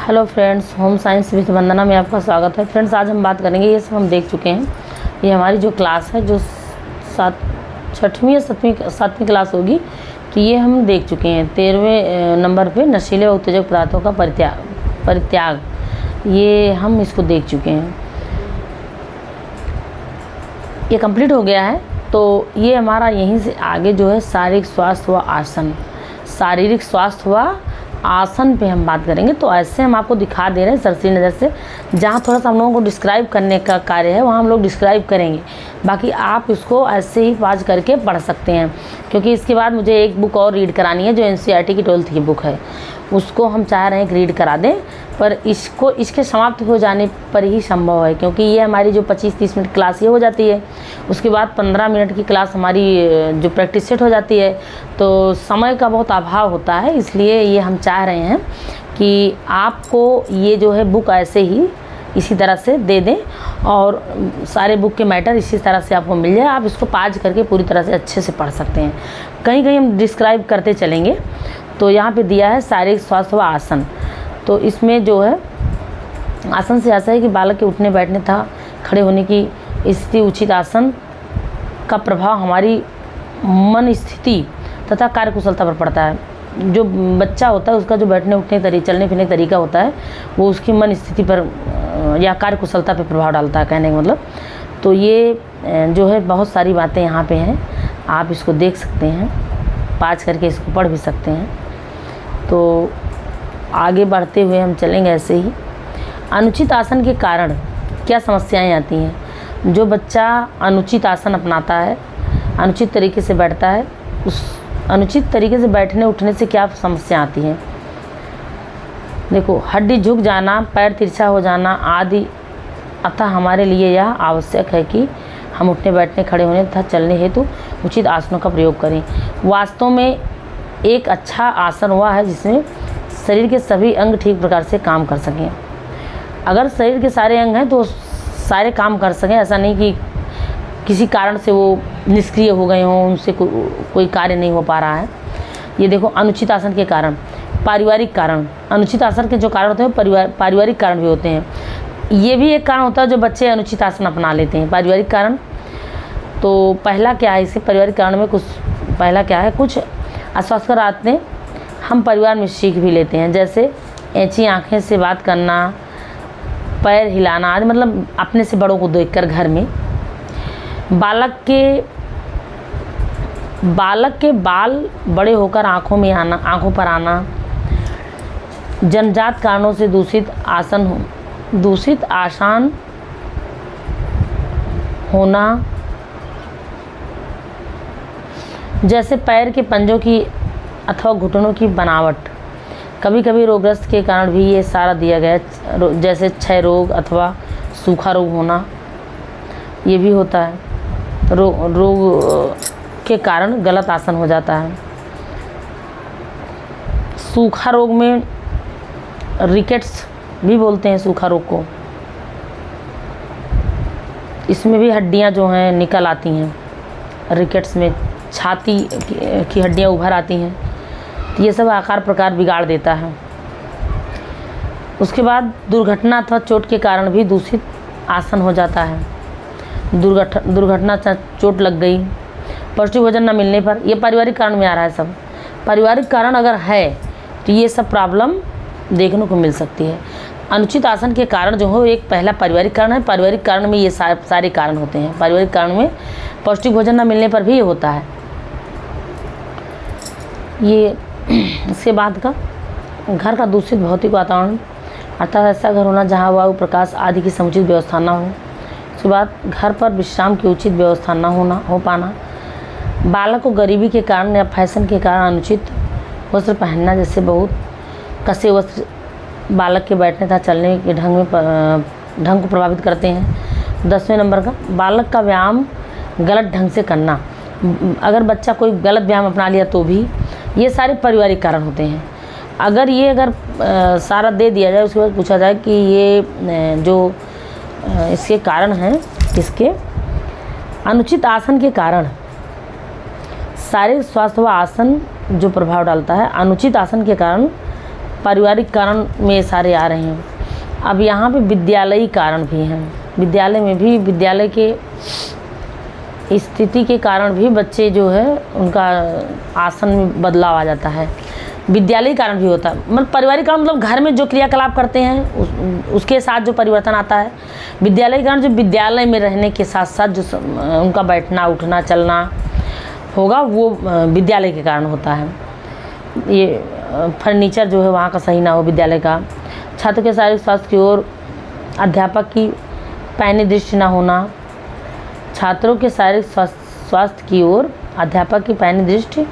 Hello friends, home science with Vandana में आपका स्वागत है। फ्रेंड्स, आज हम बात करेंगे, ये सब हम देख चुके हैं। ये हमारी जो क्लास है, जो छठवीं या सातवीं क्लास होगी, तो ये हम देख चुके हैं। 13वें नंबर पे नशीले व उत्तेजक पदार्थों का परित्याग, ये हम इसको देख चुके हैं। ये कंप्लीट हो गया है। तो ये हमारा यहीं से आगे जो है शारीरिक स्वास्थ्य व आसन, शारीरिक स्वास्थ्य व आसन पे हम बात करेंगे। तो ऐसे हम आपको दिखा दे रहे हैं सरसरी नज़र से। जहाँ थोड़ा सा हम लोगों को डिस्क्राइब करने का कार्य है, वहाँ हम लोग डिस्क्राइब करेंगे। बाकी आप इसको ऐसे ही पाज करके पढ़ सकते हैं, क्योंकि इसके बाद मुझे एक बुक और रीड करानी है, जो NCERT की 12th की बुक है। उसको हम चाह रहे हैं कि रीड करा दें, पर इसके समाप्त हो जाने पर ही संभव है, क्योंकि ये हमारी जो 25-30 मिनट क्लास ये हो जाती है। उसके बाद 15 मिनट की क्लास हमारी जो प्रैक्टिस सेट हो जाती है, तो समय का बहुत अभाव होता है। इसलिए ये हम चाह रहे हैं कि आपको ये जो है बुक ऐसे ही इसी तरह से दे दें, और सारे बुक के मैटर इसी तरह से आपको मिल जाए। आप इसको पाज करके पूरी तरह से अच्छे से पढ़ सकते हैं। कहीं कहीं हम डिस्क्राइब करते चलेंगे। तो यहाँ पे दिया है शारीरिक स्वास्थ्य व आसन। तो इसमें जो है आसन से ऐसा है कि बालक के उठने बैठने तथा खड़े होने की स्थिति, उचित आसन का प्रभाव हमारी मन स्थिति तथा कार्यकुशलता पर पड़ता है। जो बच्चा होता है, उसका जो बैठने उठने चलने फिरने का तरीका होता है, वो उसकी मन स्थिति पर या कार्यकुशलता पर प्रभाव डालता है, कहने का मतलब। तो ये जो है बहुत सारी बातें यहाँ पे हैं, आप इसको देख सकते हैं, पाज करके इसको पढ़ भी सकते हैं। तो आगे बढ़ते हुए हम चलेंगे ऐसे ही। अनुचित आसन के कारण क्या समस्याएं आती हैं? जो बच्चा अनुचित आसन अपनाता है, अनुचित तरीके से बैठता है, उस अनुचित तरीके से बैठने उठने से क्या समस्या आती हैं? देखो, हड्डी झुक जाना, पैर तिरछा हो जाना आदि। अतः हमारे लिए यह आवश्यक है कि हम उठने बैठने खड़े होने तथा चलने हेतु उचित आसनों का प्रयोग करें। वास्तव में एक अच्छा आसन हुआ है जिसमें शरीर के सभी अंग ठीक प्रकार से काम कर सकें। अगर शरीर के सारे अंग हैं तो सारे काम कर सकें। ऐसा नहीं कि किसी कारण से वो निष्क्रिय हो गए हों, उनसे कोई कार्य नहीं हो पा रहा है। ये देखो, अनुचित आसन के कारण, पारिवारिक कारण। अनुचित आसन के जो कारण होते हैं पारिवारिक कारण भी होते हैं। ये भी एक कारण होता है जो बच्चे अनुचित आसन अपना लेते हैं, पारिवारिक कारण। तो पहला क्या है, इसे पारिवारिक कारण में पहला क्या है, कुछ अस्वास्थ्यकर आदतें हम परिवार में सीख भी लेते हैं, जैसे ऐंची आँखें से बात करना, पैर हिलाना आदि, मतलब अपने से बड़ों को देखकर घर में। बालक के बाल बड़े होकर आँखों पर आना, जन्मजात कारणों से दूषित आसन होना, जैसे पैर के पंजों की अथवा घुटनों की बनावट। कभी कभी रोगग्रस्त के कारण भी ये सारा दिया गया, जैसे क्षय रोग अथवा सूखा रोग होना, ये भी होता है। रोग के कारण गलत आसन हो जाता है। सूखा रोग में रिकेट्स भी बोलते हैं सूखा रोग को। इसमें भी हड्डियां जो हैं निकल आती हैं। रिकेट्स में छाती की हड्डियां उभर आती हैं। तो ये सब आकार प्रकार बिगाड़ देता है। उसके बाद दुर्घटना अथवा चोट के कारण भी दूषित आसन हो जाता है। दुर्घटना, चोट लग गई, पौष्टिक भोजन न मिलने पर, ये पारिवारिक कारण में आ रहा है। सब पारिवारिक कारण अगर है तो ये सब प्रॉब्लम देखने को मिल सकती है। अनुचित आसन के कारण जो हो, एक पहला पारिवारिक कारण है। पारिवारिक कारण में ये सारे कारण होते हैं। पारिवारिक कारण में पौष्टिक भोजन न मिलने पर भी ये होता है। ये इसके बाद का घर का दूषित भौतिक वातावरण, अर्थात ऐसा घर होना जहाँ वायु, प्रकाश आदि की समुचित व्यवस्था ना हो। उसके बाद घर पर विश्राम की उचित व्यवस्था ना हो पाना। बालक को गरीबी के कारण या फैशन के कारण अनुचित वस्त्र पहनना, जैसे बहुत कसे वस्त्र बालक के बैठने तथा चलने के ढंग को प्रभावित करते हैं। 10वें नंबर का, बालक का व्यायाम गलत ढंग से करना। अगर बच्चा कोई गलत व्यायाम अपना लिया तो भी ये सारे पारिवारिक कारण होते हैं। अगर सारा दे दिया जाए, उसके बाद पूछा जाए कि ये जो इसके कारण हैं, किसके? अनुचित आसन के कारण शारीरिक स्वास्थ्य व आसन जो प्रभाव डालता है। अनुचित आसन के कारण पारिवारिक कारण में सारे आ रहे हैं। अब यहाँ पे विद्यालयी कारण भी हैं। विद्यालय में भी विद्यालय के स्थिति के कारण भी बच्चे जो है उनका आसन में बदलाव आ जाता है। विद्यालयी कारण भी होता है, मतलब पारिवारिक कारण मतलब घर में जो क्रियाकलाप करते हैं उसके साथ जो परिवर्तन आता है। विद्यालयी कारण जो विद्यालय में रहने के साथ साथ जो उनका बैठना उठना चलना होगा वो विद्यालय के कारण होता है। ये फर्नीचर जो है वहाँ का सही ना हो विद्यालय का। छात्र के शारीरिक स्वास्थ्य की ओर अध्यापक की पैनी दृष्टि ना होना। छात्रों के शारीरिक स्वास्थ्य की ओर अध्यापक की पैनी दृष्टि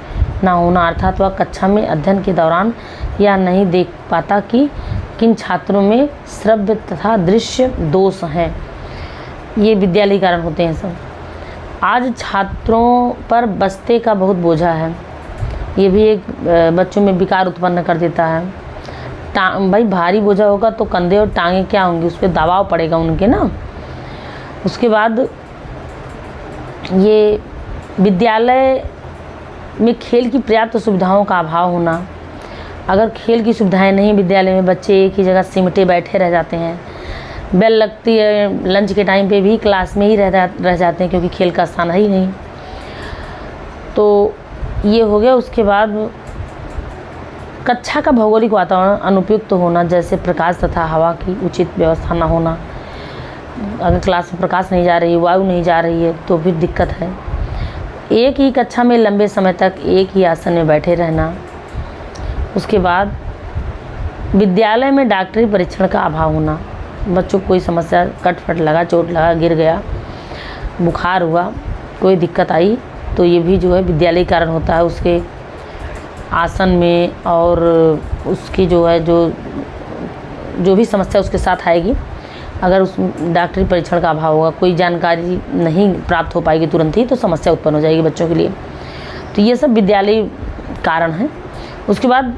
ना होना, अर्थात वह कक्षा में अध्ययन के दौरान यह नहीं देख पाता कि किन छात्रों में श्रव्य तथा दृश्य दोष हैं। ये विद्यालयी कारण होते हैं सब। आज छात्रों पर बस्ते का बहुत बोझा है। ये भी एक बच्चों में विकार उत्पन्न कर देता है। भाई भारी बोझा होगा तो कंधे और टांगे क्या होंगी, उस पर दबाव पड़ेगा उनके ना। उसके बाद ये विद्यालय में खेल की पर्याप्त सुविधाओं का अभाव होना। अगर खेल की सुविधाएं नहीं विद्यालय में, बच्चे एक ही जगह सिमटे बैठे रह जाते हैं। बेल लगती है लंच के टाइम पे भी क्लास में ही रह जाते हैं क्योंकि खेल का स्थान है ही नहीं। तो ये हो गया। उसके बाद कक्षा का भौगोलिक वातावरण अनुपयुक्त होना, जैसे प्रकाश तथा हवा की उचित व्यवस्था न होना। अगर क्लास में प्रकाश नहीं जा रही है, वायु नहीं जा रही है तो भी दिक्कत है। एक ही कक्षा में लंबे समय तक एक ही आसन में बैठे रहना। उसके बाद विद्यालय में डॉक्टरी परीक्षण का अभाव होना। बच्चों को कोई समस्या, कटफट लगा, चोट लगा, गिर गया, बुखार हुआ, कोई दिक्कत आई तो ये भी जो है विद्यालयी कारण होता है। उसके आसन में और उसकी जो है जो भी समस्या उसके साथ आएगी, अगर उस डॉक्टरी परीक्षण का अभाव होगा, कोई जानकारी नहीं प्राप्त हो पाएगी तुरंत ही, तो समस्या उत्पन्न हो जाएगी बच्चों के लिए। तो ये सब विद्यालयी कारण हैं। उसके बाद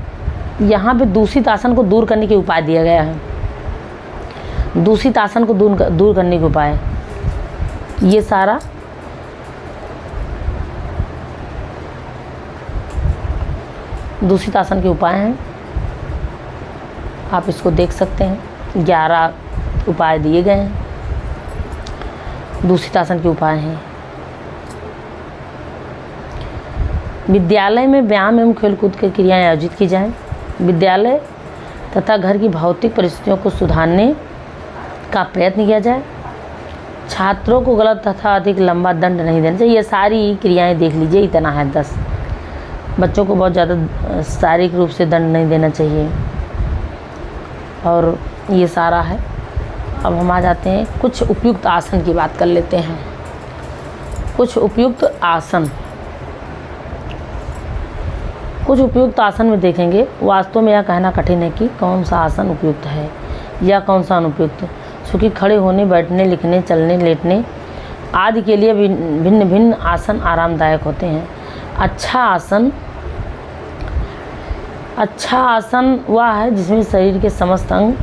यहाँ पे दूषित आसन को दूर करने के उपाय दिया गया है। दूषित आसन को दूर करने के उपाय, ये सारा दूषित आसन के उपाय हैं। आप इसको देख सकते हैं। 11 उपाय दिए गए हैं, दूषित आसन के उपाय हैं। विद्यालय में व्यायाम एवं खेलकूद की क्रियाएं आयोजित की जाएं। विद्यालय तथा घर की भौतिक परिस्थितियों को सुधारने का प्रयत्न किया जाए। छात्रों को गलत तथा अधिक लंबा दंड नहीं देना चाहिए। ये सारी क्रियाएं देख लीजिए, इतना है 10। बच्चों को बहुत ज़्यादा शारीरिक रूप से दंड नहीं देना चाहिए और ये सारा है। अब हम आ जाते हैं कुछ उपयुक्त आसन की बात कर लेते हैं। कुछ उपयुक्त आसन में देखेंगे। वास्तव में यह कहना कठिन है कि कौन सा आसन उपयुक्त है या कौन सा अनुपयुक्त, क्योंकि खड़े होने, बैठने, लिखने, चलने, लेटने आदि के लिए भिन्न भिन्न आसन आरामदायक होते हैं। अच्छा आसन वह है जिसमें शरीर के समस्त अंग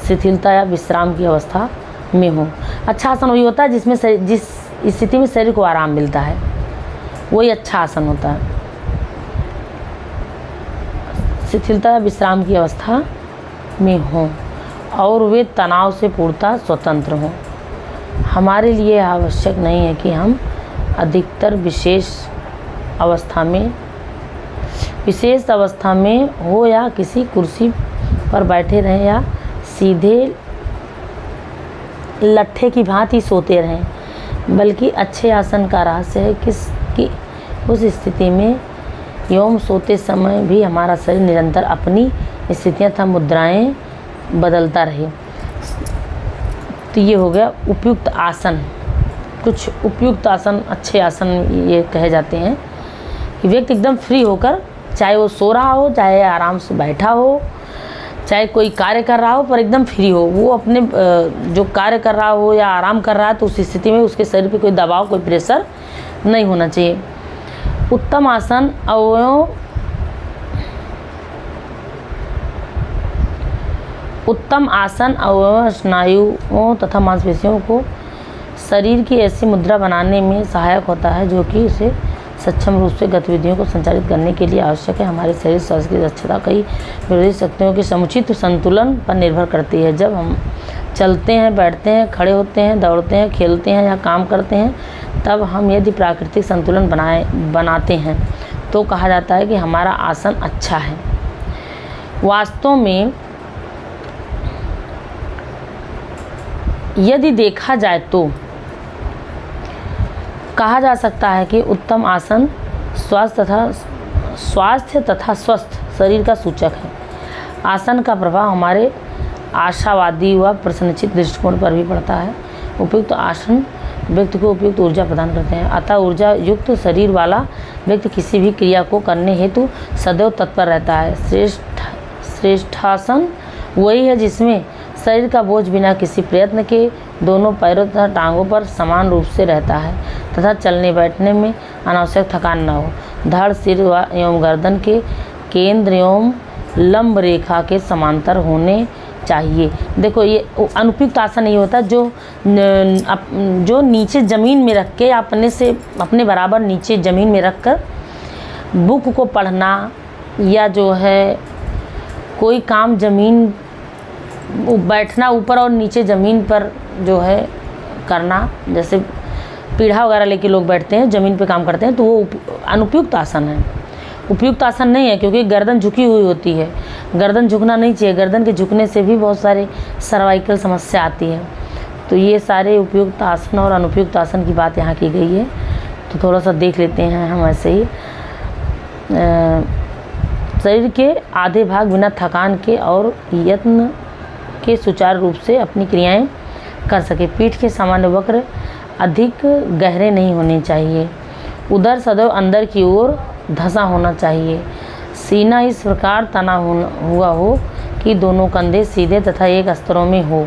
शिथिलता या विश्राम की अवस्था में हो। अच्छा आसन वही होता है जिसमें जिस स्थिति में शरीर को आराम मिलता है, वही अच्छा आसन होता है। शिथिलता या विश्राम की अवस्था में हो और वे तनाव से पूर्णतः स्वतंत्र हों। हमारे लिए आवश्यक नहीं है कि हम अधिकतर विशेष अवस्था में हो या किसी कुर्सी पर बैठे रहें या सीधे लट्ठे की भांति सोते रहें, बल्कि अच्छे आसन का रहस्य है कि उस स्थिति में एवं सोते समय भी हमारा शरीर निरंतर अपनी स्थितियाँ तथा मुद्राएं बदलता रहे। तो ये हो गया उपयुक्त आसन। कुछ उपयुक्त आसन, अच्छे आसन ये कहे जाते हैं कि व्यक्ति एकदम फ्री होकर, चाहे वो सो रहा हो, चाहे आराम से बैठा हो, चाहे कोई कार्य कर रहा हो, पर एकदम फ्री हो। वो अपने जो कार्य कर रहा हो या आराम कर रहा है तो उस स्थिति में उसके शरीर पे कोई दबाव, कोई प्रेशर नहीं होना चाहिए। उत्तम आसन अवयवों, स्नायुओं तथा मांसपेशियों को शरीर की ऐसी मुद्रा बनाने में सहायक होता है जो कि उसे सक्षम रूप से गतिविधियों को संचालित करने के लिए आवश्यक है। हमारे शरीर स्वास्थ्य की दक्षता कई विरोधी शक्तियों के समुचित संतुलन पर निर्भर करती है। जब हम चलते हैं, बैठते हैं, खड़े होते हैं, दौड़ते हैं, खेलते हैं या काम करते हैं, तब हम यदि प्राकृतिक संतुलन बनाते हैं तो कहा जाता है कि हमारा आसन अच्छा है। वास्तव में यदि देखा जाए तो कहा जा सकता है कि उत्तम आसन स्वास्थ्य तथा स्वस्थ शरीर का सूचक है। आसन का प्रभाव हमारे आशावादी व प्रसन्नचित्त दृष्टिकोण पर भी पड़ता है। उपयुक्त आसन व्यक्ति को उपयुक्त ऊर्जा प्रदान करते हैं। अतः ऊर्जा युक्त शरीर वाला व्यक्ति किसी भी क्रिया को करने हेतु सदैव तत्पर रहता है। श्रेष्ठासन वही है जिसमें शरीर का बोझ बिना किसी प्रयत्न के दोनों पैरों तथा टांगों पर समान रूप से रहता है तथा चलने बैठने में अनावश्यक थकान न हो। धड़, सिर एवं गर्दन के केंद्र एवं लंब रेखा के समांतर होने चाहिए। देखो, ये अनुपयुक्त आसन ये होता है जो नीचे ज़मीन में रख के अपने बराबर नीचे ज़मीन में रख कर बुक को पढ़ना या जो है कोई काम ज़मीन बैठना ऊपर और नीचे ज़मीन पर जो है करना, जैसे पीढ़ा वगैरह लेके लोग बैठते हैं, ज़मीन पे काम करते हैं, तो वो अनुपयुक्त आसन है। उपयुक्त आसन नहीं है, क्योंकि गर्दन झुकी हुई होती है। गर्दन झुकना नहीं चाहिए। गर्दन के झुकने से भी बहुत सारे सर्वाइकल समस्या आती है। तो ये सारे उपयुक्त आसन और अनुपयुक्त आसन की बात यहाँ की गई है। तो थोड़ा सा देख लेते हैं हम ऐसे ही। शरीर के आधे भाग बिना थकान के और यत्न के सुचारू रूप से अपनी क्रियाएं कर सके। पीठ के सामान्य वक्र अधिक गहरे नहीं होने चाहिए। उदर सदैव अंदर की ओर धंसा होना चाहिए। सीना इस प्रकार तना हुआ हो कि दोनों कंधे सीधे तथा एक स्तरों में हो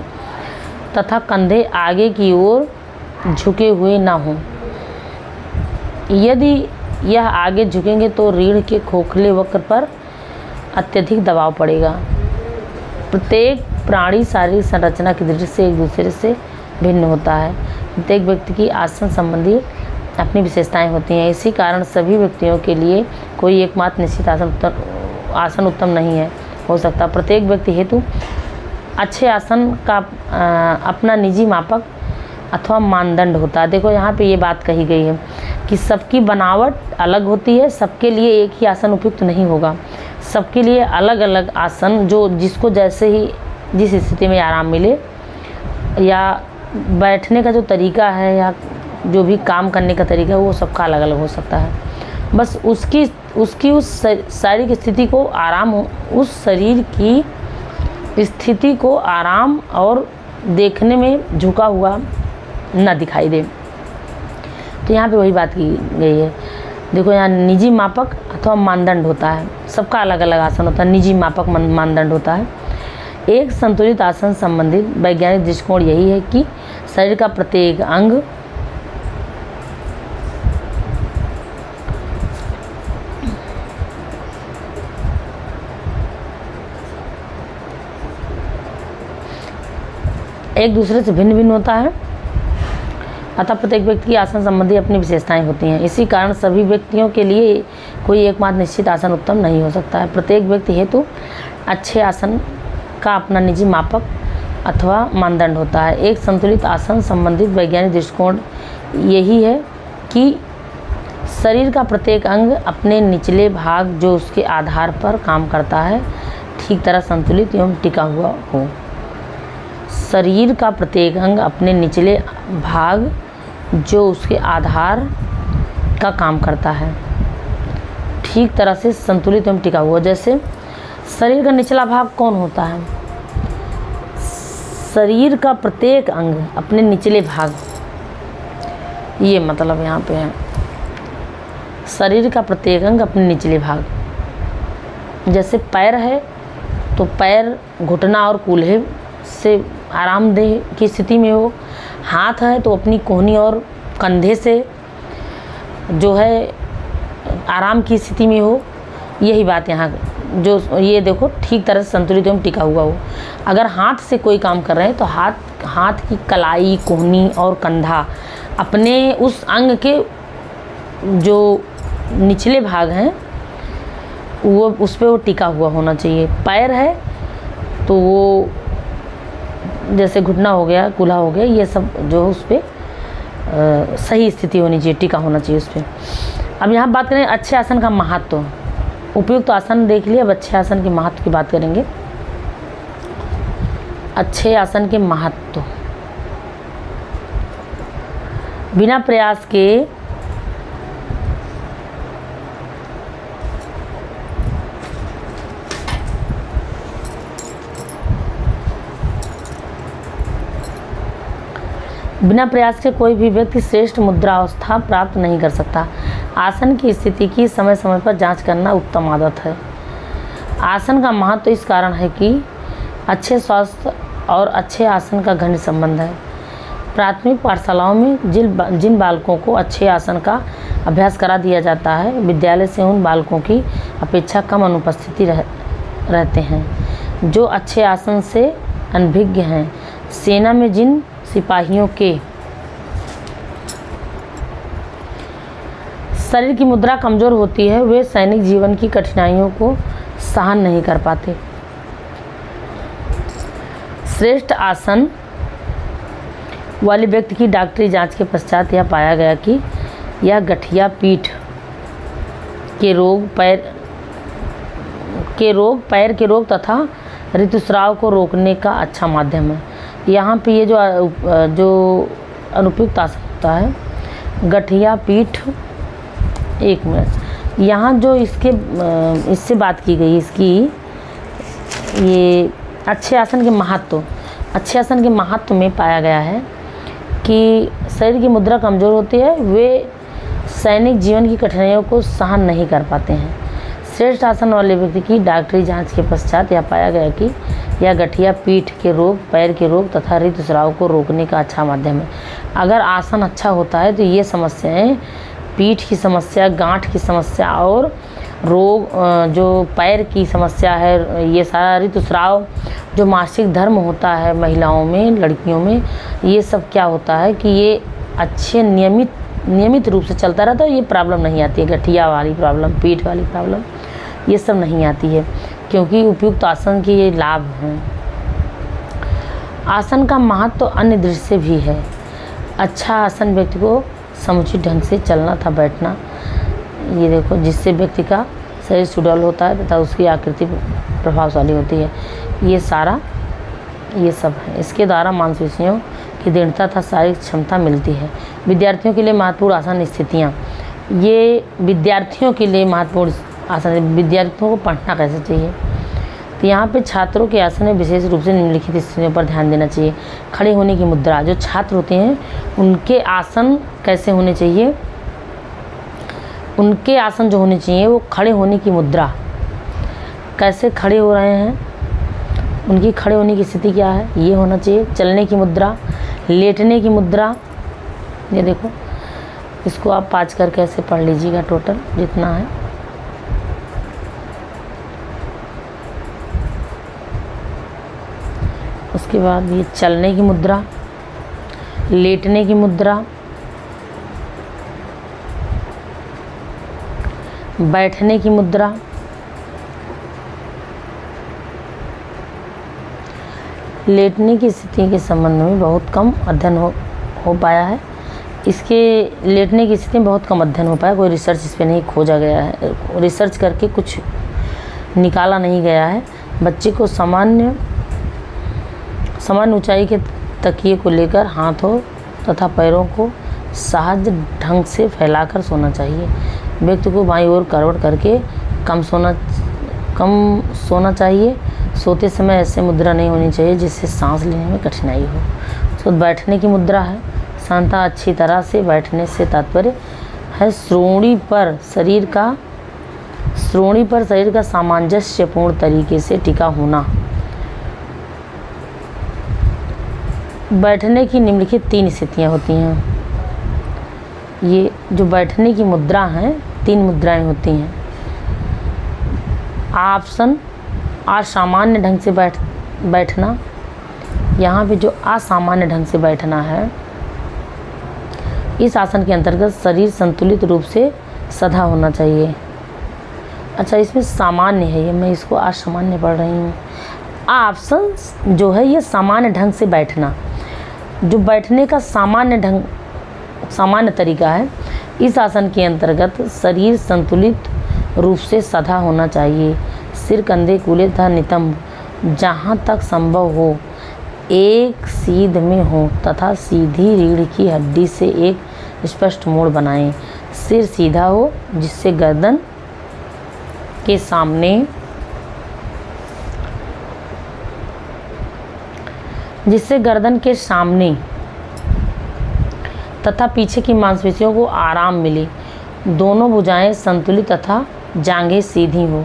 तथा कंधे आगे की ओर झुके हुए ना हों। यदि यह आगे झुकेंगे तो रीढ़ के खोखले वक्र पर अत्यधिक दबाव पड़ेगा। प्रत्येक प्राणी शारीरिक संरचना की दृष्टि से एक दूसरे से भिन्न होता है। प्रत्येक व्यक्ति की आसन संबंधी अपनी विशेषताएं होती हैं। इसी कारण सभी व्यक्तियों के लिए कोई एकमात्र निश्चित आसन उत्तम नहीं हो सकता। प्रत्येक व्यक्ति हेतु अच्छे आसन का अपना निजी मापक अथवा मानदंड होता है। देखो, यहाँ पे ये बात कही गई है कि सबकी बनावट अलग होती है। सबके लिए एक ही आसन उपयुक्त नहीं होगा। सबके लिए अलग अलग आसन, जो जिसको जैसे ही जिस स्थिति में आराम मिले, या बैठने का जो तरीका है या जो भी काम करने का तरीका है, वो सबका अलग अलग हो सकता है। बस उसकी उस शारीरिक स्थिति को आराम हो, उस शरीर की स्थिति को आराम और देखने में झुका हुआ न दिखाई दे। तो यहाँ पे वही बात की गई है। देखो, यहाँ निजी मापक अथवा मानदंड होता है। सबका अलग अलग आसन होता है, निजी मापक मानदंड होता है। एक संतुलित आसन संबंधित वैज्ञानिक दृष्टिकोण यही है कि शरीर का प्रत्येक अंग एक दूसरे से भिन्न भिन्न होता है। अतः प्रत्येक व्यक्ति की आसन संबंधी अपनी विशेषताएं होती हैं। इसी कारण सभी व्यक्तियों के लिए कोई एकमात्र निश्चित आसन उत्तम नहीं हो सकता है। प्रत्येक व्यक्ति हेतु अच्छे आसन का अपना निजी मापक अथवा मानदंड होता है। एक संतुलित आसन संबंधित वैज्ञानिक दृष्टिकोण यही है कि शरीर का प्रत्येक अंग अपने निचले भाग जो उसके आधार पर काम करता है ठीक तरह संतुलित एवं टिका हुआ हो। शरीर का प्रत्येक अंग अपने निचले भाग जो उसके आधार का काम करता है ठीक तरह से संतुलित एवं टिका हुआ। जैसे शरीर का निचला भाग कौन होता है? शरीर का प्रत्येक अंग अपने निचले भाग, ये मतलब यहाँ पे है शरीर का प्रत्येक अंग अपने निचले भाग। जैसे पैर है तो पैर घुटना और कूल्हे से आरामदेह की स्थिति में हो। हाथ है तो अपनी कोहनी और कंधे से जो है आराम की स्थिति में हो। यही बात यहाँ जो ये देखो ठीक तरह से संतुलित एवं टिका हुआ हो। अगर हाथ से कोई काम कर रहे हैं तो हाथ की कलाई, कोहनी और कंधा अपने उस अंग के जो निचले भाग हैं वो उस पर वो टिका हुआ होना चाहिए। पैर है तो वो जैसे घुटना हो गया, कूल्हा हो गया, ये सब जो है उस पर सही स्थिति होनी चाहिए, टिका होना चाहिए उस पर। अब यहाँ बात करें अच्छे आसन का महत्व। उपयुक्त तो आसन देख लिया, अब अच्छे आसन के महत्व की बात करेंगे। अच्छे आसन के महत्व, बिना प्रयास के कोई भी व्यक्ति श्रेष्ठ मुद्रा अवस्था प्राप्त नहीं कर सकता। आसन की स्थिति की समय समय पर जांच करना उत्तम आदत है। आसन का महत्व इस कारण है कि अच्छे स्वास्थ्य और अच्छे आसन का घनिष्ठ संबंध है। प्राथमिक पाठशालाओं में जिन बालकों को अच्छे आसन का अभ्यास करा दिया जाता है, विद्यालय से उन बालकों की अपेक्षा कम अनुपस्थिति रहते हैं जो अच्छे आसन से अनभिज्ञ हैं। सेना में जिन सिपाहियों के शरीर की मुद्रा कमज़ोर होती है, वे सैनिक जीवन की कठिनाइयों को सहन नहीं कर पाते। श्रेष्ठ आसन वाले व्यक्ति की डॉक्टरी जांच के पश्चात यह पाया गया कि यह गठिया पीठ के रोग, पैर के रोग तथा ऋतुस्राव को रोकने का अच्छा माध्यम है। यहाँ पे ये जो अनुपयुक्त आसन होता है, गठिया पीठ, एक मिनट, यहाँ जो इससे बात की गई, इसकी ये अच्छे आसन के महत्व, अच्छे आसन के महत्व में पाया गया है कि शरीर की मुद्रा कमज़ोर होती है, वे सैनिक जीवन की कठिनाइयों को सहन नहीं कर पाते हैं। श्रेष्ठ आसन वाले व्यक्ति की डॉक्टरी जांच के पश्चात यह पाया गया कि यह गठिया पीठ के रोग, पैर के रोग तथा ऋतुस्राव को रोकने का अच्छा माध्यम है। अगर आसन अच्छा होता है तो ये समस्याएं, पीठ की समस्या, गांठ की समस्या और रोग, जो पैर की समस्या है, ये सारा ऋतुस्राव, जो मासिक धर्म होता है महिलाओं में, लड़कियों में, ये सब क्या होता है कि ये अच्छे नियमित रूप से चलता रहता है, ये प्रॉब्लम नहीं आती है। गठिया वाली प्रॉब्लम, पीठ वाली प्रॉब्लम, ये सब नहीं आती है क्योंकि उपयुक्त आसन के ये लाभ हैं। आसन का महत्व तो अन्य दृष्टि से भी है। अच्छा आसन व्यक्ति को समुचित ढंग से चलना तथा बैठना, ये देखो, जिससे व्यक्ति का शरीर सुडौल होता है तथा उसकी आकृति प्रभावशाली होती है। ये सब है। इसके द्वारा मांसपेशियों की दृढ़ता तथा शारीरिक क्षमता मिलती है। विद्यार्थियों के लिए महत्वपूर्ण आसन स्थितियाँ, ये विद्यार्थियों के लिए महत्वपूर्ण आसन, विद्यार्थियों को पढ़ना कैसे चाहिए, तो यहाँ पे छात्रों के आसन में विशेष रूप से निम्नलिखित स्थितियों पर ध्यान देना चाहिए। खड़े होने की मुद्रा, जो छात्र होते हैं उनके आसन कैसे होने चाहिए, उनके आसन जो होने चाहिए वो खड़े होने की मुद्रा, कैसे खड़े हो रहे हैं, उनकी खड़े होने की स्थिति क्या है, ये होना चाहिए। चलने की मुद्रा, लेटने की मुद्रा, ये देखो, इसको आप 5 करके ऐसे पढ़ लीजिएगा टोटल जितना है। उसके बाद ये चलने की मुद्रा, लेटने की मुद्रा, बैठने की मुद्रा, लेटने की स्थिति के संबंध में बहुत कम अध्ययन हो पाया है। इसके लेटने की स्थिति में बहुत कम अध्ययन हो पाया, कोई रिसर्च इस पर नहीं खोजा गया है, रिसर्च करके कुछ निकाला नहीं गया है। बच्चे को सामान्य ऊंचाई के तकिए को लेकर हाथों तथा पैरों को सहज ढंग से फैलाकर सोना चाहिए। व्यक्ति को बाईं ओर करवट करके कम सोना चाहिए। सोते समय ऐसे मुद्रा नहीं होनी चाहिए जिससे सांस लेने में कठिनाई हो। तो बैठने की मुद्रा है, शांता अच्छी तरह से बैठने से तात्पर्य है श्रोणी पर शरीर का सामंजस्यपूर्ण तरीके से टिका होना। बैठने की निम्नलिखित 3 स्थितियाँ होती हैं। ये जो बैठने की मुद्रा हैं, 3 मुद्राएं होती हैं। आसन, असामान्य ढंग से बैठना। यहाँ पे जो असामान्य ढंग से बैठना है, इस आसन के अंतर्गत शरीर संतुलित रूप से सधा होना चाहिए। अच्छा, इसमें सामान्य है, ये मैं इसको असामान्य पढ़ रही हूँ। ऑप्शन जो है ये सामान्य ढंग से बैठना, जो बैठने का सामान्य तरीका है। इस आसन के अंतर्गत शरीर संतुलित रूप से सधा होना चाहिए। सिर, कंधे, कूल्हे तथा नितंब जहाँ तक संभव हो एक सीध में हो तथा सीधी रीढ़ की हड्डी से एक स्पष्ट मोड़ बनाएं। सिर सीधा हो जिससे गर्दन के सामने तथा पीछे की मांसपेशियों को आराम मिले। दोनों भुजाएं संतुलित तथा जांघें सीधी हो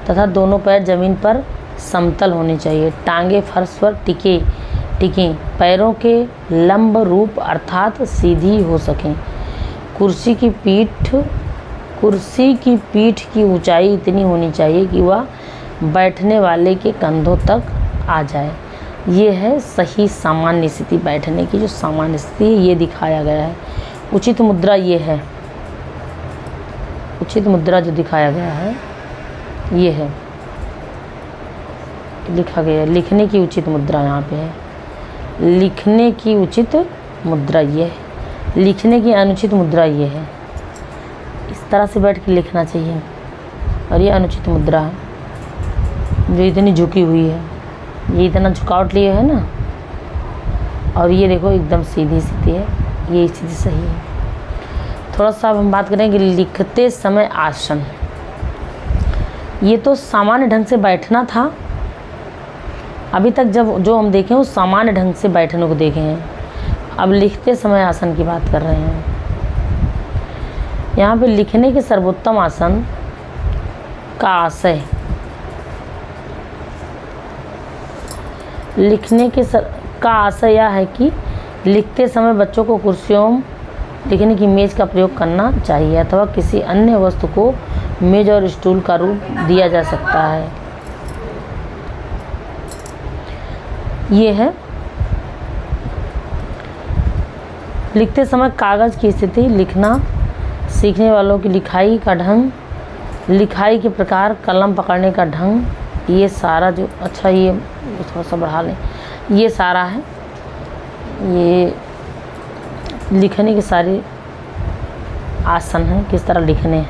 तथा दोनों पैर जमीन पर समतल होने चाहिए। टांगे फर्श पर टिकें, पैरों के लंब रूप अर्थात सीधी हो सकें। कुर्सी की पीठ की ऊंचाई इतनी होनी चाहिए कि वह बैठने वाले के कंधों तक आ जाए। ये है सही सामान्य स्थिति, बैठने की जो सामान्य स्थिति है ये दिखाया गया है। उचित मुद्रा ये है, उचित मुद्रा जो दिखाया गया है ये है, लिखा गया है। लिखने की उचित मुद्रा यहाँ पे है, लिखने की उचित मुद्रा ये है, लिखने की अनुचित मुद्रा ये है। इस तरह से बैठ के लिखना चाहिए। और ये अनुचित मुद्रा है जो इतनी झुकी हुई है, ये इतना झुकावट लिए है ना। और ये देखो एकदम सीधी स्थिति है, ये स्थिति सही है। थोड़ा सा अब हम बात करेंगे लिखते समय आसन। ये तो सामान्य ढंग से बैठना था, अभी तक जो हम देखें वो सामान्य ढंग से बैठने को देखे हैं। अब लिखते समय आसन की बात कर रहे हैं। यहाँ पे लिखने के सर्वोत्तम आसन का आशय, लिखने के का आशय यह है कि लिखते समय बच्चों को कुर्सियों लिखने की मेज का प्रयोग करना चाहिए अथवा किसी अन्य वस्तु को मेज और स्टूल का रूप दिया जा सकता है। ये है लिखते समय कागज़ की स्थिति, लिखना सीखने वालों की लिखाई का ढंग, लिखाई के प्रकार, कलम पकड़ने का ढंग, ये सारा जो अच्छा ये थोड़ा सा बढ़ा लें, ये सारा है, ये लिखने के सारे आसन हैं, किस तरह लिखने हैं।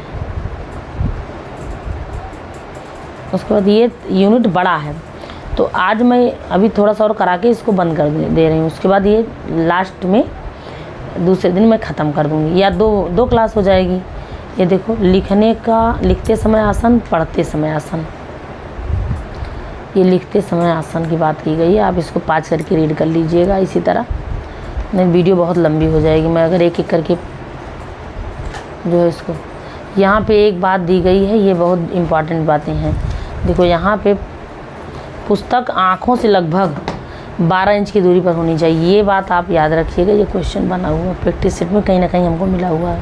उसके बाद ये यूनिट बड़ा है तो आज मैं अभी थोड़ा सा और करा के इसको बंद कर दे रही हूँ। उसके बाद ये लास्ट में दूसरे दिन मैं ख़त्म कर दूँगी या दो क्लास हो जाएगी। ये देखो लिखते समय आसन, पढ़ते समय आसन, ये लिखते समय आसन की बात की गई है। आप इसको 5 करके रीड कर लीजिएगा। इसी तरह नहीं वीडियो बहुत लंबी हो जाएगी, मैं अगर एक एक करके जो है इसको, यहाँ पे एक बात दी गई है, ये बहुत इम्पॉर्टेंट बातें हैं। देखो यहाँ पे पुस्तक आँखों से लगभग 12 इंच की दूरी पर होनी चाहिए, ये बात आप याद रखिएगा। ये क्वेश्चन बना हुआ है प्रैक्टिस सेट में, कहीं ना कहीं हमको मिला हुआ है।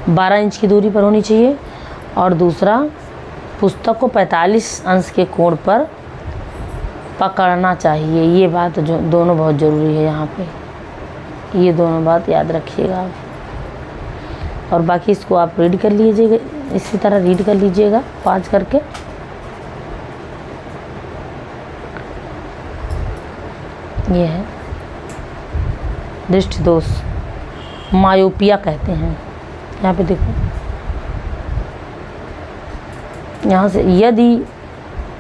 12 इंच की दूरी पर होनी चाहिए। और दूसरा, पुस्तक को 45 अंश के कोण पर पकड़ना चाहिए। ये बात जो दोनों बहुत ज़रूरी है यहाँ पे, ये दोनों बात याद रखिएगा आप। और बाकी इसको आप रीड कर लीजिएगा, इसी तरह रीड कर लीजिएगा 5 करके। ये है दृष्टि दोष, मायोपिया कहते हैं। यहाँ पे देखो, यहाँ से यदि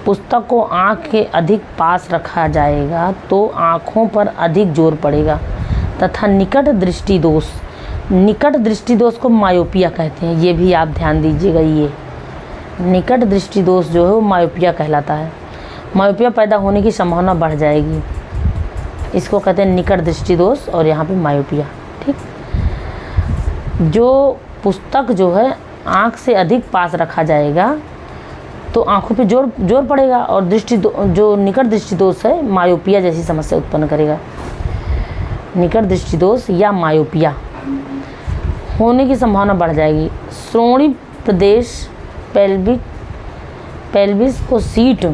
पुस्तक को आँख के अधिक पास रखा जाएगा तो आँखों पर अधिक जोर पड़ेगा तथा निकट दृष्टि दोष को मायोपिया कहते हैं। ये भी आप ध्यान दीजिएगा। ये निकट दृष्टि दोष जो है वो मायोपिया कहलाता है। मायोपिया पैदा होने की संभावना बढ़ जाएगी, इसको कहते हैं निकट दृष्टि दोष और यहाँ पे मायोपिया। ठीक, जो पुस्तक जो है आँख से अधिक पास रखा जाएगा तो आँखों पे जोर पड़ेगा और जो निकट दृष्टि दोष है मायोपिया जैसी समस्या उत्पन्न करेगा। निकट दृष्टि दोष या मायोपिया होने की संभावना बढ़ जाएगी। श्रोणि प्रदेश पेल्विस को सीट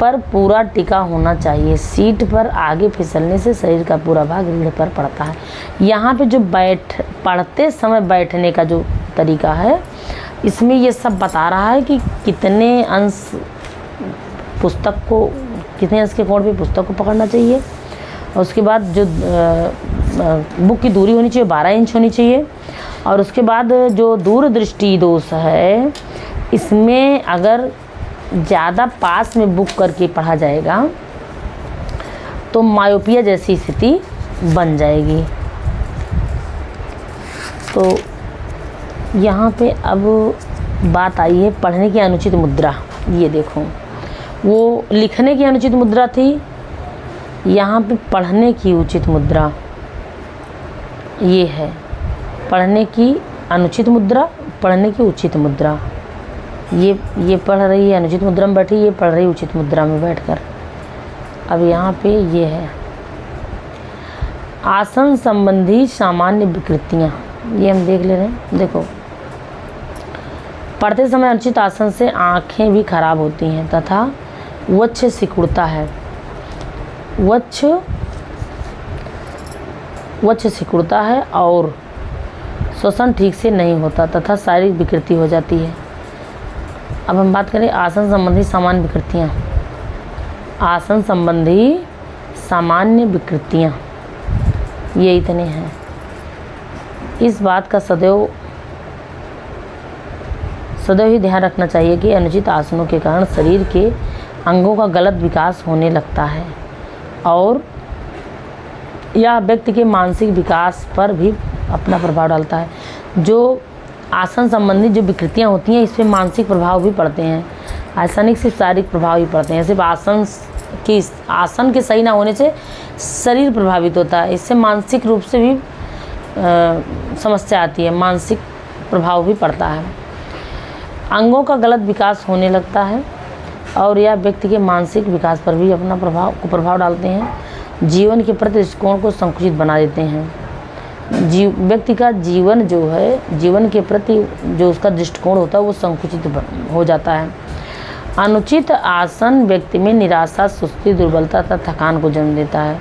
पर पूरा टिका होना चाहिए। सीट पर आगे फिसलने से शरीर का पूरा भाग रीढ़ पर पड़ता है। यहाँ पे जो पढ़ते समय बैठने का जो तरीका है इसमें ये सब बता रहा है कि कितने अंश के कोण पे पुस्तक को पकड़ना चाहिए। और उसके बाद जो बुक की दूरी होनी चाहिए 12 इंच होनी चाहिए। और उसके बाद जो दूरदृष्टि दोष है, इसमें अगर ज़्यादा पास में बुक करके पढ़ा जाएगा तो मायोपिया जैसी स्थिति बन जाएगी। तो यहाँ पे अब बात आई है पढ़ने की अनुचित मुद्रा। ये देखो, वो लिखने की अनुचित मुद्रा थी, यहाँ पे पढ़ने की उचित मुद्रा ये है। पढ़ने की अनुचित मुद्रा, पढ़ने की उचित मुद्रा। ये पढ़ रही है अनुचित मुद्रा में बैठी, ये पढ़ रही उचित मुद्रा में बैठकर। अब यहाँ पे ये है आसन संबंधी सामान्य विकृतियाँ, ये हम देख ले रहे हैं। देखो, पढ़ते समय अनुचित आसन से आँखें भी खराब होती हैं तथा वक्ष सिकुड़ता है। वक्ष सिकुड़ता है और श्वसन ठीक से नहीं होता तथा शारीरिक विकृति हो जाती है। अब हम बात करें आसन संबंधी सामान्य विकृतियाँ। आसन संबंधी सामान्य विकृतियाँ ये इतने हैं। इस बात का सदैव ही ध्यान रखना चाहिए कि अनुचित आसनों के कारण शरीर के अंगों का गलत विकास होने लगता है और यह व्यक्ति के मानसिक विकास पर भी अपना प्रभाव डालता है। जो आसन संबंधी जो विकृतियाँ होती हैं, इस पर मानसिक प्रभाव भी पड़ते हैं। ऐसा नहीं सिर्फ शारीरिक प्रभाव भी पड़ते हैं। सिर्फ आसन के सही ना होने से शरीर प्रभावित होता है, इससे मानसिक रूप से भी समस्या आती है, मानसिक प्रभाव भी पड़ता है। अंगों का गलत विकास होने लगता है और यह व्यक्ति के मानसिक विकास पर भी अपना प्रभाव डालते हैं। जीवन के प्रति दृष्टिकोण को संकुचित बना देते हैं। व्यक्ति का जीवन जो है, जीवन के प्रति जो उसका दृष्टिकोण होता है वो संकुचित हो जाता है। अनुचित आसन व्यक्ति में निराशा, सुस्ती, दुर्बलता तथा थकान को जन्म देता है।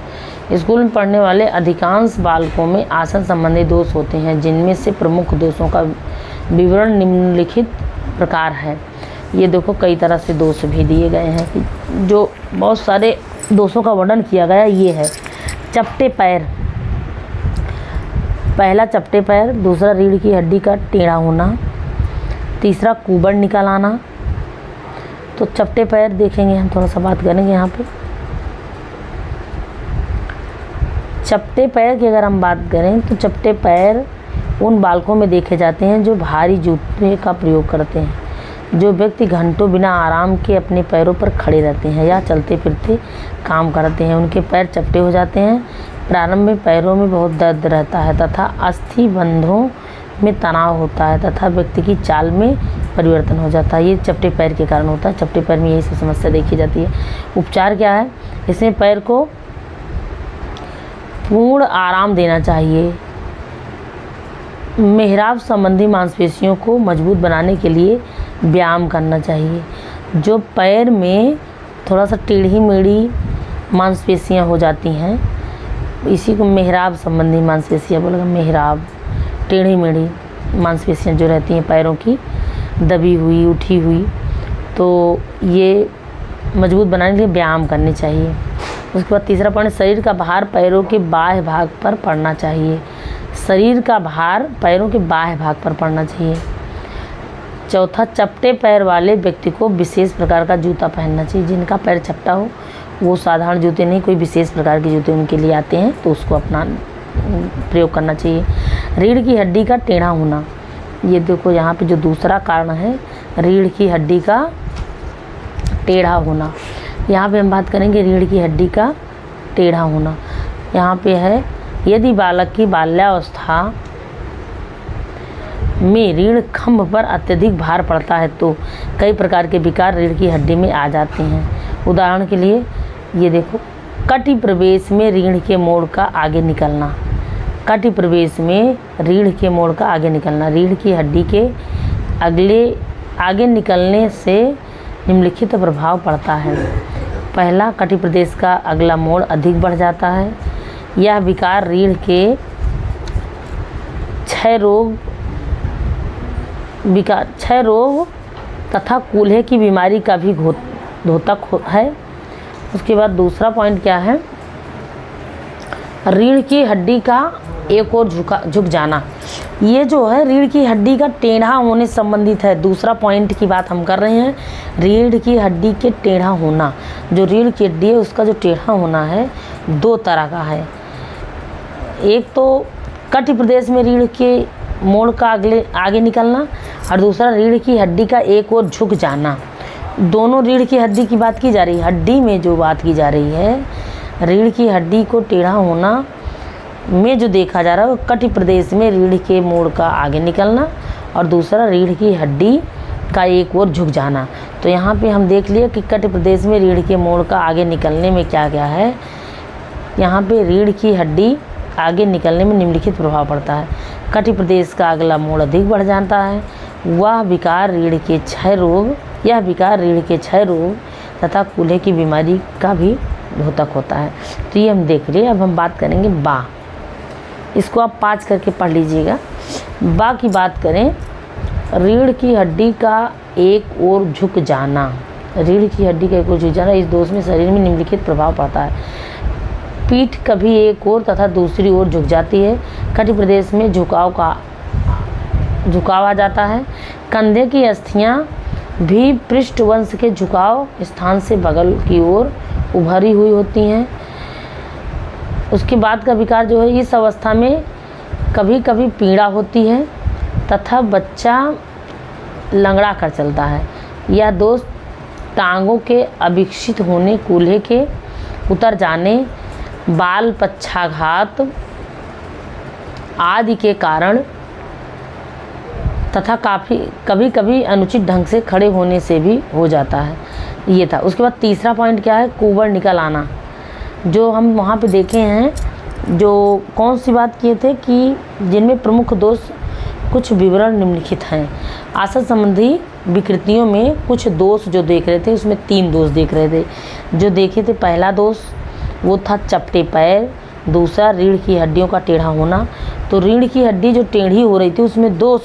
स्कूल में पढ़ने वाले अधिकांश बालकों में आसन संबंधी दोष होते हैं, जिनमें से प्रमुख दोषों का विवरण निम्नलिखित प्रकार है। ये देखो, कई तरह से दोष भी दिए गए हैं कि जो बहुत सारे दोषों का वर्णन किया गया। ये है चपटे पैर। पहला चपटे पैर, दूसरा रीढ़ की हड्डी का टेढ़ा होना, तीसरा कुबड़ निकल आना। तो चपटे पैर देखेंगे, हम थोड़ा सा बात करेंगे यहाँ पे। चपटे पैर की अगर हम बात करें तो चपटे पैर उन बालकों में देखे जाते हैं जो भारी जूते का प्रयोग करते हैं। जो व्यक्ति घंटों बिना आराम के अपने पैरों पर खड़े रहते हैं या चलते फिरते काम करते हैं, उनके पैर चपटे हो जाते हैं। प्रारंभ में पैरों में बहुत दर्द रहता है तथा अस्थि बंधों में तनाव होता है तथा व्यक्ति की चाल में परिवर्तन हो जाता है। ये चपटे पैर के कारण होता है। चपटे पैर में यही सब समस्या देखी जाती है। उपचार क्या है? इसमें पैर को पूर्ण आराम देना चाहिए। मेहराब संबंधी मांसपेशियों को मजबूत बनाने के लिए व्यायाम करना चाहिए। जो पैर में थोड़ा सा टेढ़ी मेढ़ी मांसपेशियां हो जाती हैं, इसी को मेहराब संबंधी मांसपेशियां बोलेगा। मेहराब, टेढ़ी मेढ़ी मांसपेशियां जो रहती हैं पैरों की, दबी हुई, उठी हुई, तो ये मजबूत बनाने के लिए व्यायाम करने चाहिए। उसके बाद तीसरा पॉइंट, शरीर का भार पैरों के बाह्य भाग पर पड़ना चाहिए। शरीर का भार पैरों के बाह्य भाग पर पड़ना चाहिए। चौथा, चपटे पैर वाले व्यक्ति को विशेष प्रकार का जूता पहनना चाहिए। जिनका पैर चपटा हो वो साधारण जूते नहीं, कोई विशेष प्रकार के जूते उनके लिए आते हैं, तो उसको अपना प्रयोग करना चाहिए। रीढ़ की हड्डी का टेढ़ा होना, ये देखो यहाँ पे जो दूसरा कारण है, रीढ़ की हड्डी का टेढ़ा होना। यहाँ पे हम बात करेंगे रीढ़ की हड्डी का टेढ़ा होना। यहाँ पे है, यदि बालक की बाल्यावस्था में रीढ़ खंभ पर अत्यधिक भार पड़ता है तो कई प्रकार के विकार रीढ़ की हड्डी में आ जाते हैं। उदाहरण के लिए ये देखो, कटी प्रवेश में रीढ़ के मोड़ का आगे निकलना। कटी प्रवेश में रीढ़ के मोड़ का आगे निकलना, रीढ़ की हड्डी के आगे निकलने से निम्नलिखित प्रभाव पड़ता है। पहला, कटी प्रदेश का अगला मोड़ अधिक बढ़ जाता है। यह विकार रीढ़ के क्षय रोग क्षय रोग तथा कूल्हे की बीमारी का भी द्योतक है। उसके बाद दूसरा पॉइंट क्या है, रीढ़ की हड्डी का एक और झुक जाना। ये जो है रीढ़ की हड्डी का टेढ़ा होने से संबंधित है। दूसरा पॉइंट की बात हम कर रहे हैं, रीढ़ की हड्डी के टेढ़ा होना। जो रीढ़ की हड्डी है उसका जो टेढ़ा होना है दो तरह का है। एक तो कटी प्रदेश में रीढ़ के मोड़ का आगे निकलना, और दूसरा रीढ़ की हड्डी का एक और झुक जाना। दोनों रीढ़ की हड्डी की बात की जा रही है। हड्डी में जो बात की जा रही है, रीढ़ की हड्डी को टेढ़ा होना में जो देखा जा रहा है वो कटी प्रदेश में रीढ़ के मोड़ का आगे निकलना, और दूसरा रीढ़ की हड्डी का एक और झुक जाना। तो यहाँ पे हम देख लिए कि कटी प्रदेश में रीढ़ के मोड़ का आगे निकलने में क्या क्या है। यहाँ पे रीढ़ की हड्डी आगे निकलने में निम्नलिखित प्रभाव पड़ता है। कटी प्रदेश का अगला मोड़ अधिक बढ़ जाता है। यह विकार रीढ़ के क्षय रोग तथा कूल्हे की बीमारी का भी द्योतक होता है। तो ये हम देख लिए। अब हम बात करेंगे बा। इसको आप पाँच करके पढ़ लीजिएगा। बा की बात करें, रीढ़ की हड्डी का एक ओर झुक जाना। रीढ़ की हड्डी का एक ओर झुक जाना, इस दोष में शरीर में निम्नलिखित प्रभाव पड़ता है। पीठ कभी एक ओर तथा दूसरी ओर झुक जाती है। कटी प्रदेश में झुकाव आ जाता है। कंधे की अस्थियां भी पृष्ठवंश के झुकाव स्थान से बगल की ओर उभरी हुई होती हैं। उसके बाद का विकार जो है, इस अवस्था में कभी कभी पीड़ा होती है तथा बच्चा लंगड़ा कर चलता है। यह दोष टांगों के अविकसित होने, कूल्हे के उतर जाने, बाल पक्षाघात आदि के कारण तथा कभी कभी अनुचित ढंग से खड़े होने से भी हो जाता है। ये था। उसके बाद तीसरा पॉइंट क्या है, कुबड़ निकल आना। जो हम वहाँ पे देखे हैं, जो कौन सी बात किए थे कि जिनमें प्रमुख दोष कुछ विवरण निम्नलिखित हैं। आसन संबंधी विकृतियों में कुछ दोष जो देख रहे थे, उसमें 3 दोष देख रहे थे। जो देखे थे, पहला दोष वो था चपटे पैर, दूसरा रीढ़ की हड्डियों का टेढ़ा होना। तो रीढ़ की हड्डी जो टेढ़ी हो रही थी उसमें दो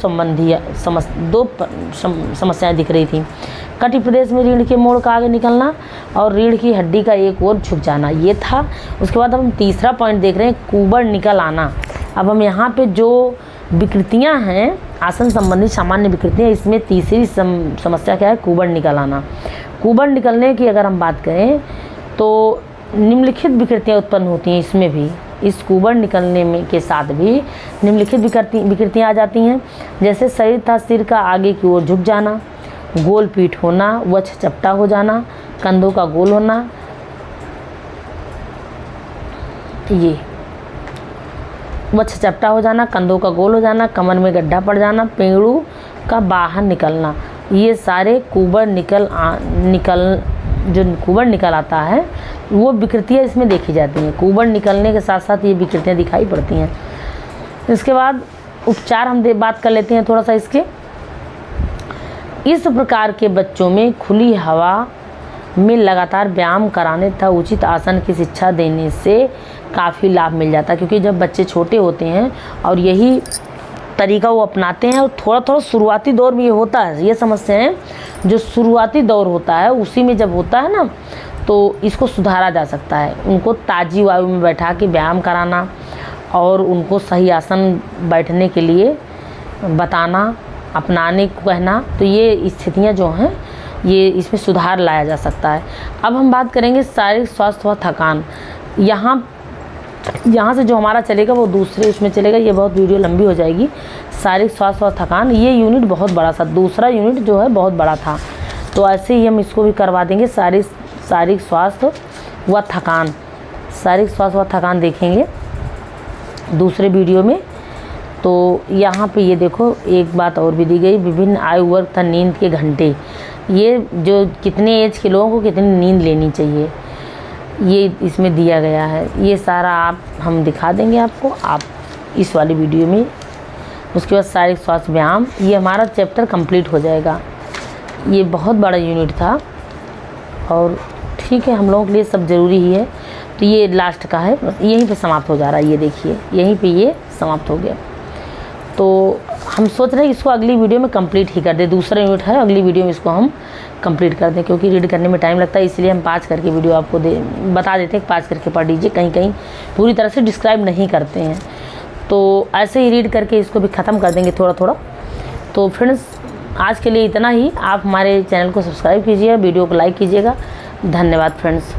समस्याएं दिख रही थी। कटी प्रदेश में रीढ़ के मोड़ का आगे निकलना और रीढ़ की हड्डी का एक ओर झुक जाना, ये था। उसके बाद हम तीसरा पॉइंट देख रहे हैं, कुबड़ निकल आना। अब हम यहाँ पे जो विकृतियाँ हैं, आसन संबंधी सामान्य विकृतियाँ, इसमें तीसरी समस्या क्या है, कुबड़ निकल आना। कुबड़ निकलने की अगर हम बात करें तो निम्नलिखित विकृतियाँ उत्पन्न होती हैं। इसमें भी, इस कुबड़ निकलने में के साथ भी निम्नलिखित विकृतियाँ आ जाती हैं। जैसे शरीर तथा सिर का आगे की ओर झुक जाना, गोल पीठ होना, वक्ष चपटा हो जाना, कंधों का गोल होना, ये वक्ष चपटा हो जाना, कंधों का गोल हो जाना, कमर में गड्ढा पड़ जाना, पेड़ू का बाहर निकलना, ये सारे कुबड़ निकल आता है, वो विकृतियाँ इसमें देखी जाती हैं। कुबड़ निकलने के साथ साथ ये विकृतियाँ दिखाई पड़ती हैं। इसके बाद उपचार हम बात कर लेते हैं थोड़ा सा इसके। इस प्रकार के बच्चों में खुली हवा में लगातार व्यायाम कराने तथा उचित आसन की शिक्षा देने से काफ़ी लाभ मिल जाता है। क्योंकि जब बच्चे छोटे होते हैं और यही तरीका वो अपनाते हैं, और थोड़ा शुरुआती दौर में ये होता है, ये समस्याएं जो शुरुआती दौर होता है उसी में जब होता है ना, तो इसको सुधारा जा सकता है। उनको ताज़ी वायु में बैठा के व्यायाम कराना और उनको सही आसन बैठने के लिए बताना, अपनाने को कहना, तो ये स्थितियाँ जो हैं ये इसमें सुधार लाया जा सकता है। अब हम बात करेंगे शारीरिक स्वास्थ्य व थकान। यहाँ से जो हमारा चलेगा वो दूसरे उसमें चलेगा, ये बहुत वीडियो लंबी हो जाएगी। शारीरिक स्वास्थ्य व थकान, ये यूनिट बहुत बड़ा था, दूसरा यूनिट जो है बहुत बड़ा था, तो ऐसे ही हम इसको भी करवा देंगे। शारीरिक स्वास्थ्य व थकान, शारीरिक स्वास्थ्य व थकान देखेंगे दूसरे वीडियो में। तो यहाँ पे ये देखो एक बात और भी दी गई, विभिन्न आयु वर्ग तथा नींद के घंटे, ये जो कितने एज के लोगों को कितनी नींद लेनी चाहिए ये इसमें दिया गया है। ये सारा हम दिखा देंगे आपको आप इस वाली वीडियो में। उसके बाद शारीरिक स्वास्थ्य व्यायाम, ये हमारा चैप्टर कंप्लीट हो जाएगा। ये बहुत बड़ा यूनिट था और ठीक है, हम लोगों के लिए सब ज़रूरी ही है। तो ये लास्ट का है, यहीं पे समाप्त हो जा रहा है। ये देखिए यहीं पे ये समाप्त हो गया। तो हम सोच रहे हैं इसको अगली वीडियो में कंप्लीट ही कर दें। दूसरा यूनिट है, अगली वीडियो में इसको हम कंप्लीट कर दें, क्योंकि रीड करने में टाइम लगता है, इसलिए हम 5 करके वीडियो आपको बता देते हैं, 5 करके पढ़ लीजिए। कहीं कहीं पूरी तरह से डिस्क्राइब नहीं करते हैं, तो ऐसे ही रीड करके इसको भी ख़त्म कर देंगे थोड़ा थोड़ा। तो फ्रेंड्स, आज के लिए इतना ही। आप हमारे चैनल को सब्सक्राइब कीजिए, वीडियो को लाइक कीजिएगा। धन्यवाद फ्रेंड्स।